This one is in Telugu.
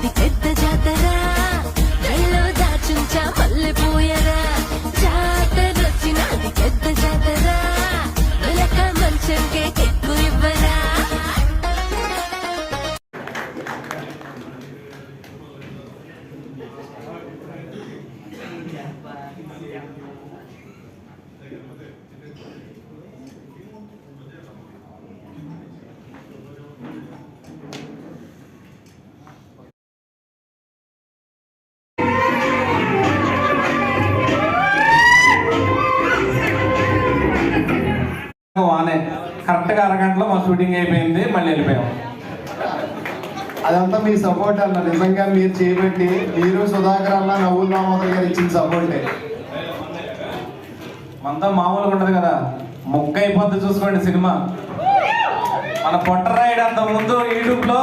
అది పెద్ద జాతర కళ్ళో దాచుంచా మల్లెపోయరా జాతర వచ్చినది పెద్ద జాతర వెనక మంచంకే కెక్కు ఇవ్వరా వానే కరెక్ట్గా అరగంటలో మా షూటింగ్ అయిపోయింది, మళ్ళీ వెళ్ళిపోయాం. అదంతా మీ సపోర్ట్ అన్న. నిజంగా మీరు చేయబట్టి మీరు సుధాకర్ అన్న నవ్వుల దామోదర్ గారు ఇచ్చిన సపోర్టే. మనతో మామూలుగా ఉండదు కదా, ముక్క అయిపోద్ది చూసుకోండి సినిమా. మన పొట్ట రాయడం అంత ముందు యూట్యూబ్లో